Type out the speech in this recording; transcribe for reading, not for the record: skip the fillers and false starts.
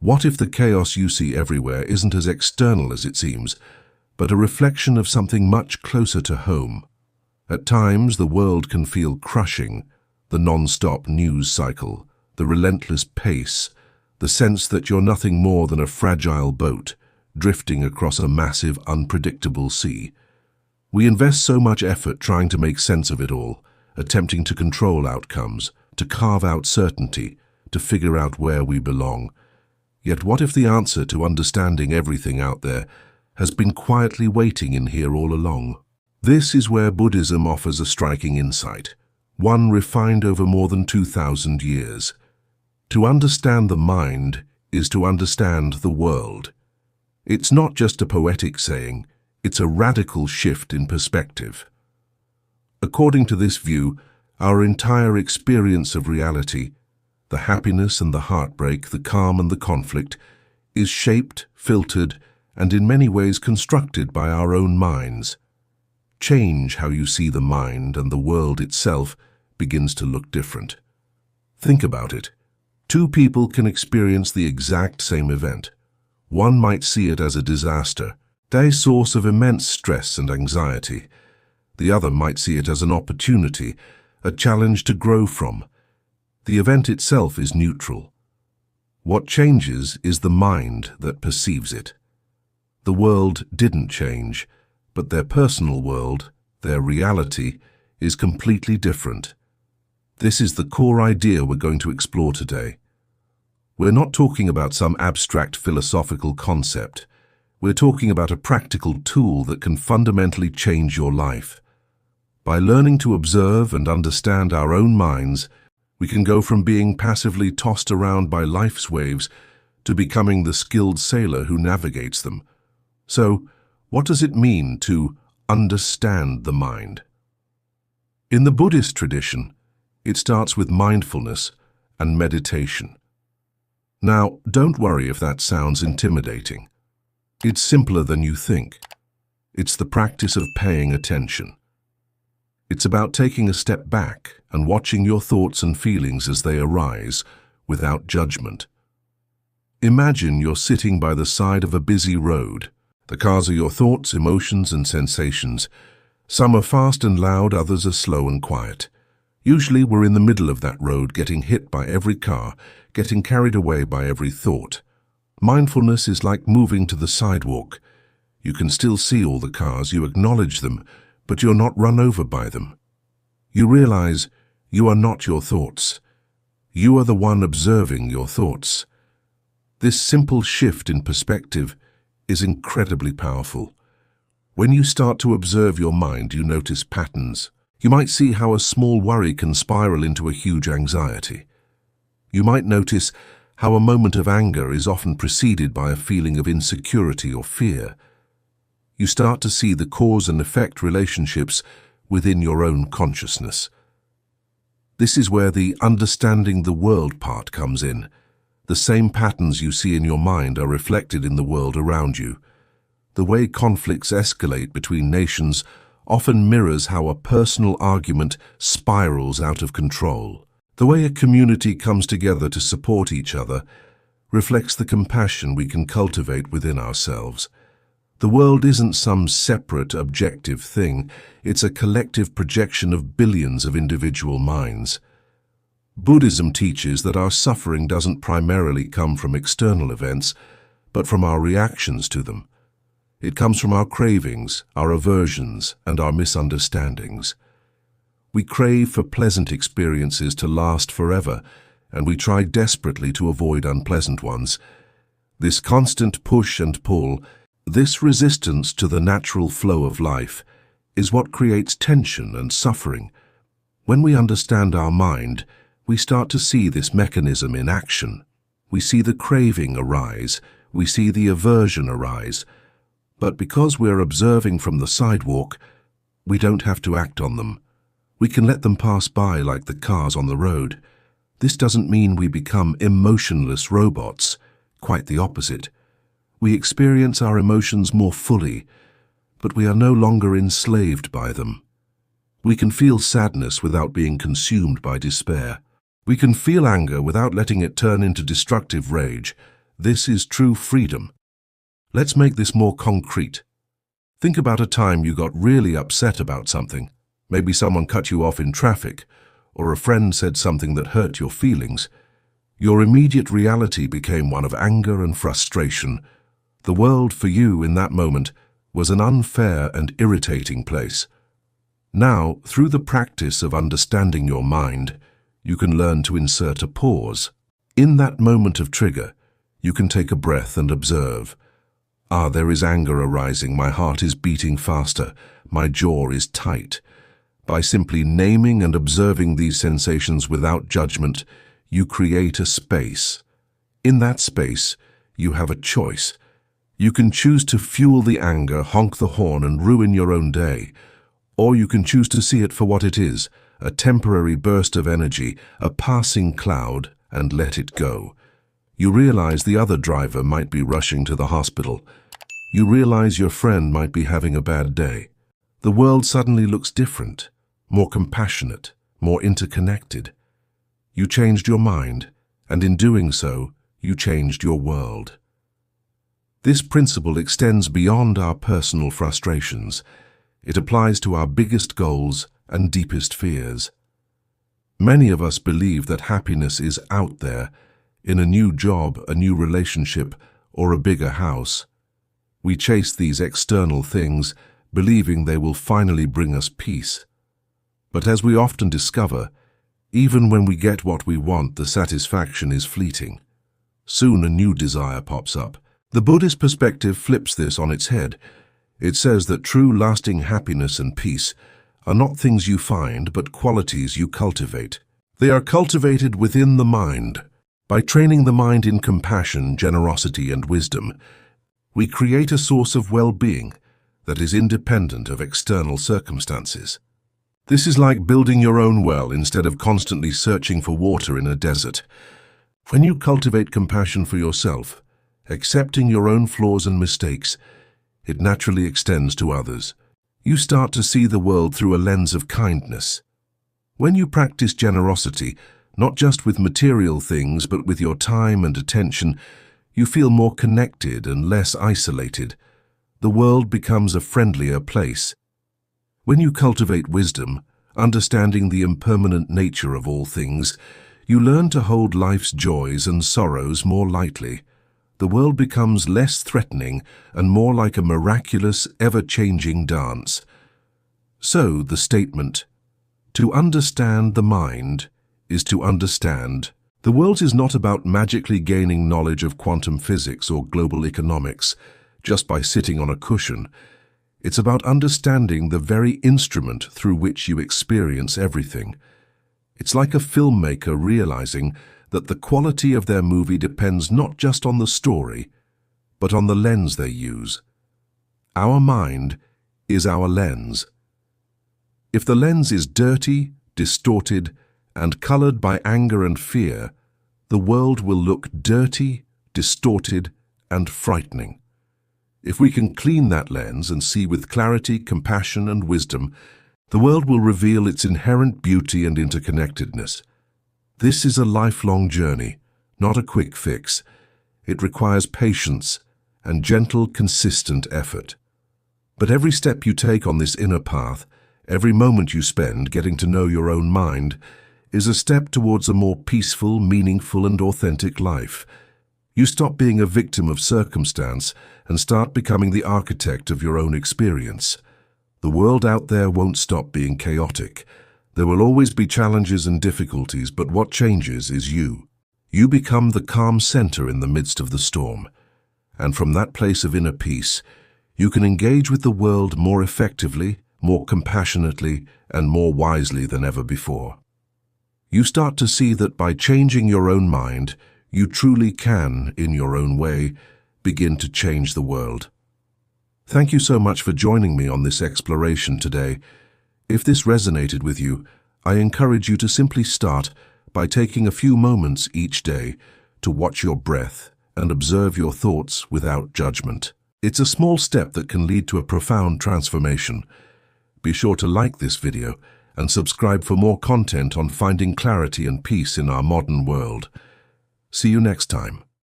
What if the chaos you see everywhere isn't as external as it seems, but a reflection of something much closer to home? At times, the world can feel crushing, the non-stop news cycle, the relentless pace, the sense that you're nothing more than a fragile boat, drifting across a massive, unpredictable sea. We invest so much effort trying to make sense of it all, attempting to control outcomes, to carve out certainty, to figure out where we belong. Yet what if the answer to understanding everything out there has been quietly waiting in here all along? This is where Buddhism offers a striking insight, one refined over more than 2,000 years. To understand the mind is to understand the world. It's not just a poetic saying, it's a radical shift in perspective. According to this view, our entire experience of reality, the happiness and the heartbreak, the calm and the conflict, is shaped, filtered, and in many ways constructed by our own minds. Change how you see the mind and the world itself begins to look different. Think about it. Two people can experience the exact same event. One might see it as a disaster, a source of immense stress and anxiety. The other might see it as an opportunity, a challenge to grow from. The event itself is neutral. What changes is the mind that perceives it. The world didn't change, but their personal world, their reality, is completely different. This is the core idea we're going to explore today. We're not talking about some abstract philosophical concept. We're talking about a practical tool that can fundamentally change your life. By learning to observe and understand our own minds, we can go from being passively tossed around by life's waves to becoming the skilled sailor who navigates them. So, what does it mean to understand the mind? In the Buddhist tradition, it starts with mindfulness and meditation. Now, don't worry if that sounds intimidating. It's simpler than you think. It's the practice of paying attention. It's about taking a step back and watching your thoughts and feelings as they arise, without judgment. Imagine you're sitting by the side of a busy road. The cars are your thoughts, emotions, and sensations. Some are fast and loud, others are slow and quiet. Usually we're in the middle of that road, getting hit by every car, getting carried away by every thought. Mindfulness is like moving to the sidewalk. You can still see all the cars, you acknowledge them, but you're not run over by them. You realize you are not your thoughts. You are the one observing your thoughts. This simple shift in perspective is incredibly powerful. When you start to observe your mind, you notice patterns. You might see how a small worry can spiral into a huge anxiety. You might notice how a moment of anger is often preceded by a feeling of insecurity or fear. You start to see the cause and effect relationships within your own consciousness. This is where the understanding the world part comes in. The same patterns you see in your mind are reflected in the world around you. The way conflicts escalate between nations often mirrors how a personal argument spirals out of control. The way a community comes together to support each other reflects the compassion we can cultivate within ourselves. The world isn't some separate, objective thing. It's a collective projection of billions of individual minds. Buddhism teaches that our suffering doesn't primarily come from external events, but from our reactions to them. It comes from our cravings, our aversions, and our misunderstandings. We crave for pleasant experiences to last forever, and we try desperately to avoid unpleasant ones. This constant push and pull, this resistance to the natural flow of life, is what creates tension and suffering. When we understand our mind, we start to see this mechanism in action. We see the craving arise, we see the aversion arise. But because we're observing from the sidewalk, we don't have to act on them. We can let them pass by like the cars on the road. This doesn't mean we become emotionless robots. Quite the opposite. We experience our emotions more fully, but we are no longer enslaved by them. We can feel sadness without being consumed by despair. We can feel anger without letting it turn into destructive rage. This is true freedom. Let's make this more concrete. Think about a time you got really upset about something. Maybe someone cut you off in traffic, or a friend said something that hurt your feelings. Your immediate reality became one of anger and frustration. The world for you in that moment was an unfair and irritating place. Now, through the practice of understanding your mind, you can learn to insert a pause. In that moment of trigger, you can take a breath and observe. There is anger arising, my heart is beating faster, my jaw is tight. By simply naming and observing these sensations without judgment, you create a space. In that space, you have a choice. You can choose to fuel the anger, honk the horn, and ruin your own day. Or you can choose to see it for what it is, a temporary burst of energy, a passing cloud, and let it go. You realize the other driver might be rushing to the hospital. You realize your friend might be having a bad day. The world suddenly looks different, more compassionate, more interconnected. You changed your mind, and in doing so, you changed your world. This principle extends beyond our personal frustrations. It applies to our biggest goals and deepest fears. Many of us believe that happiness is out there, in a new job, a new relationship, or a bigger house. We chase these external things, believing they will finally bring us peace. But as we often discover, even when we get what we want, the satisfaction is fleeting. Soon a new desire pops up. The Buddhist perspective flips this on its head. It says that true lasting happiness and peace are not things you find, but qualities you cultivate. They are cultivated within the mind. By training the mind in compassion, generosity, and wisdom, we create a source of well-being that is independent of external circumstances. This is like building your own well instead of constantly searching for water in a desert. When you cultivate compassion for yourself, accepting your own flaws and mistakes, it naturally extends to others. You start to see the world through a lens of kindness. When you practice generosity, not just with material things, but with your time and attention, you feel more connected and less isolated. The world becomes a friendlier place. When you cultivate wisdom, understanding the impermanent nature of all things, you learn to hold life's joys and sorrows more lightly. The world becomes less threatening and more like a miraculous, ever-changing dance. So, the statement, "To understand the mind is to understand." The world is not about magically gaining knowledge of quantum physics or global economics just by sitting on a cushion. It's about understanding the very instrument through which you experience everything. It's like a filmmaker realizing that the quality of their movie depends not just on the story, but on the lens they use. Our mind is our lens. If the lens is dirty, distorted, and colored by anger and fear, the world will look dirty, distorted, and frightening. If we can clean that lens and see with clarity, compassion, and wisdom, the world will reveal its inherent beauty and interconnectedness. This is a lifelong journey, not a quick fix. It requires patience and gentle, consistent effort. But every step you take on this inner path, every moment you spend getting to know your own mind, is a step towards a more peaceful, meaningful, and authentic life. You stop being a victim of circumstance and start becoming the architect of your own experience. The world out there won't stop being chaotic. There will always be challenges and difficulties, but what changes is you. You become the calm center in the midst of the storm. And from that place of inner peace, you can engage with the world more effectively, more compassionately, and more wisely than ever before. You start to see that by changing your own mind, you truly can, in your own way, begin to change the world. Thank you so much for joining me on this exploration today. If this resonated with you, I encourage you to simply start by taking a few moments each day to watch your breath and observe your thoughts without judgment. It's a small step that can lead to a profound transformation. Be sure to like this video and subscribe for more content on finding clarity and peace in our modern world. See you next time.